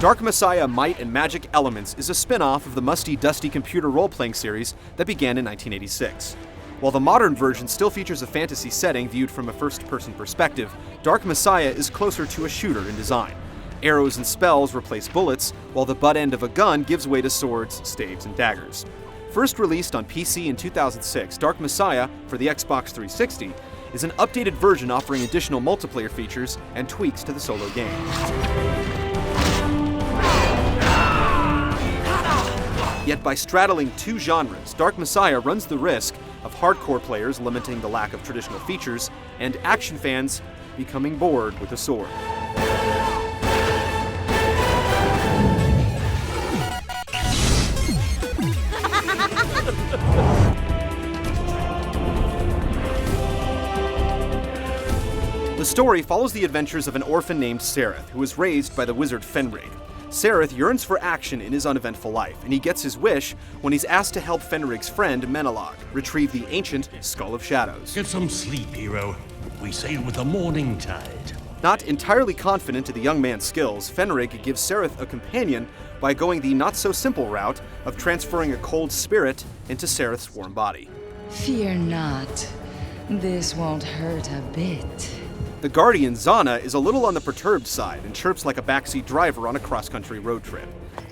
Dark Messiah Might and Magic Elements is a spin-off of the musty-dusty computer role-playing series that began in 1986. While the modern version still features a fantasy setting viewed from a first-person perspective, Dark Messiah is closer to a shooter in design. Arrows and spells replace bullets, while the butt end of a gun gives way to swords, staves, and daggers. First released on PC in 2006, Dark Messiah, for the Xbox 360, is an updated version offering additional multiplayer features and tweaks to the solo game. Yet by straddling two genres, Dark Messiah runs the risk of hardcore players lamenting the lack of traditional features and action fans becoming bored with a sword. The story follows the adventures of an orphan named Sereth, who is raised by the wizard Fenrig. Sereth yearns for action in his uneventful life, and he gets his wish when he's asked to help Fenrig's friend Menelog retrieve the ancient Skull of Shadows. Get some sleep, hero. We sail with the morning tide. Not entirely confident in the young man's skills, Fenrig gives Sereth a companion by going the not-so-simple route of transferring a cold spirit into Sereth's warm body. Fear not. This won't hurt a bit. The guardian, Zana, is a little on the perturbed side and chirps like a backseat driver on a cross-country road trip.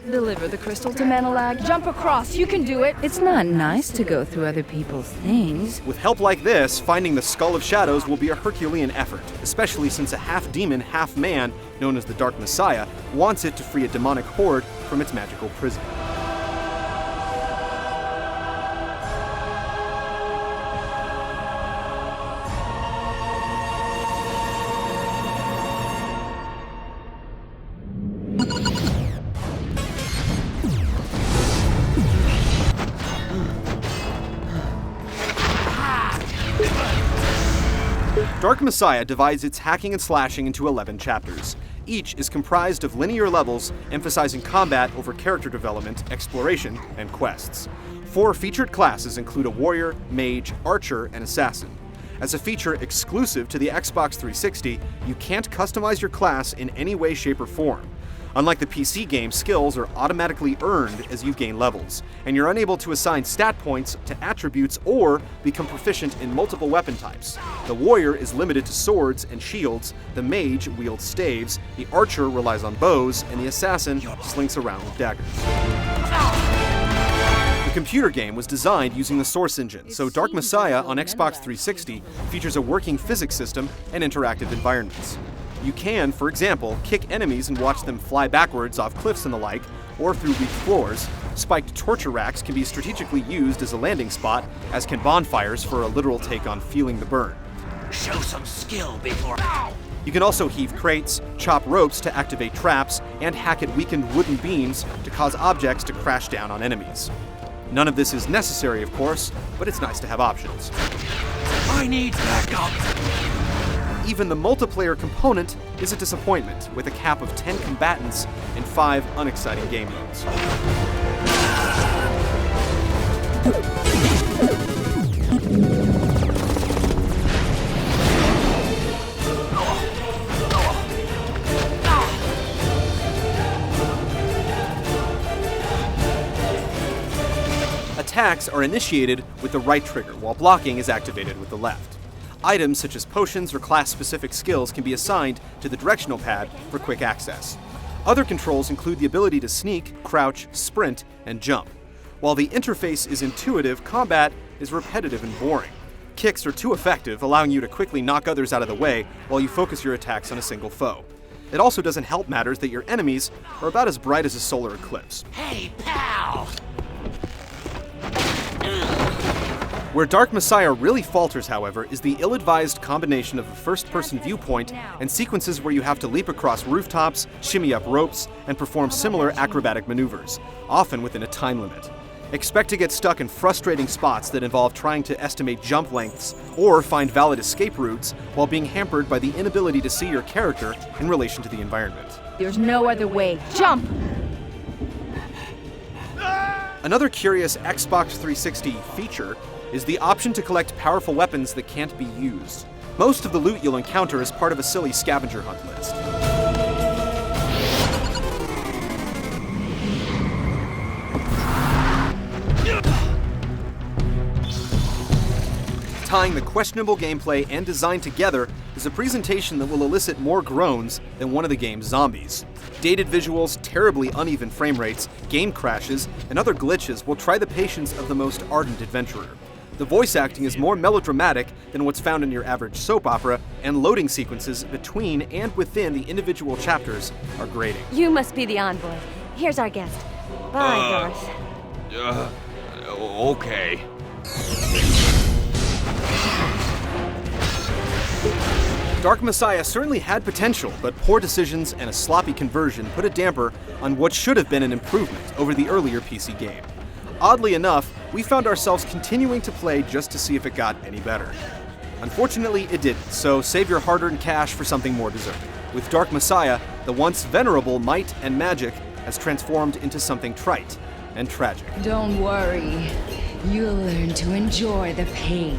Deliver the crystal to Menelag. Jump across. You can do it. It's not nice to go through other people's things. With help like this, finding the Skull of Shadows will be a Herculean effort, especially since a half-demon, half-man, known as the Dark Messiah, wants it to free a demonic horde from its magical prison. Dark Messiah divides its hacking and slashing into 11 chapters. Each is comprised of linear levels emphasizing combat over character development, exploration, and quests. 4 featured classes include a warrior, mage, archer, and assassin. As a feature exclusive to the Xbox 360, you can't customize your class in any way, shape, or form. Unlike the PC game, skills are automatically earned as you gain levels, and you're unable to assign stat points to attributes or become proficient in multiple weapon types. The warrior is limited to swords and shields, the mage wields staves, the archer relies on bows, and the assassin slinks around with daggers. The computer game was designed using the Source engine, so Dark Messiah on Xbox 360 features a working physics system and interactive environments. You can, for example, kick enemies and watch them fly backwards off cliffs and the like, or through weak floors. Spiked torture racks can be strategically used as a landing spot, as can bonfires for a literal take on feeling the burn. Show some skill before... You can also heave crates, chop ropes to activate traps, and hack at weakened wooden beams to cause objects to crash down on enemies. None of this is necessary, of course, but it's nice to have options. I need backup! Even the multiplayer component is a disappointment, with a cap of 10 combatants and 5 unexciting game modes. Attacks are initiated with the right trigger, while blocking is activated with the left. Items such as potions or class-specific skills can be assigned to the directional pad for quick access. Other controls include the ability to sneak, crouch, sprint, and jump. While the interface is intuitive, combat is repetitive and boring. Kicks are too effective, allowing you to quickly knock others out of the way while you focus your attacks on a single foe. It also doesn't help matters that your enemies are about as bright as a solar eclipse. Hey, pal! Where Dark Messiah really falters, however, is the ill-advised combination of a first-person viewpoint and sequences where you have to leap across rooftops, shimmy up ropes, and perform similar acrobatic maneuvers, often within a time limit. Expect to get stuck in frustrating spots that involve trying to estimate jump lengths or find valid escape routes while being hampered by the inability to see your character in relation to the environment. There's no other way. Jump! Another curious Xbox 360 feature is the option to collect powerful weapons that can't be used. Most of the loot you'll encounter is part of a silly scavenger hunt list. Tying the questionable gameplay and design together is a presentation that will elicit more groans than one of the game's zombies. Dated visuals, terribly uneven frame rates, game crashes, and other glitches will try the patience of the most ardent adventurer. The voice acting is more melodramatic than what's found in your average soap opera, and loading sequences between and within the individual chapters are grating. You must be the envoy. Here's our guest. Bye, Darth. Okay. Dark Messiah certainly had potential, but poor decisions and a sloppy conversion put a damper on what should have been an improvement over the earlier PC game. Oddly enough, we found ourselves continuing to play just to see if it got any better. Unfortunately, it didn't, so save your hard-earned cash for something more deserving. With Dark Messiah, the once venerable might and magic has transformed into something trite and tragic. Don't worry. You'll learn to enjoy the pain.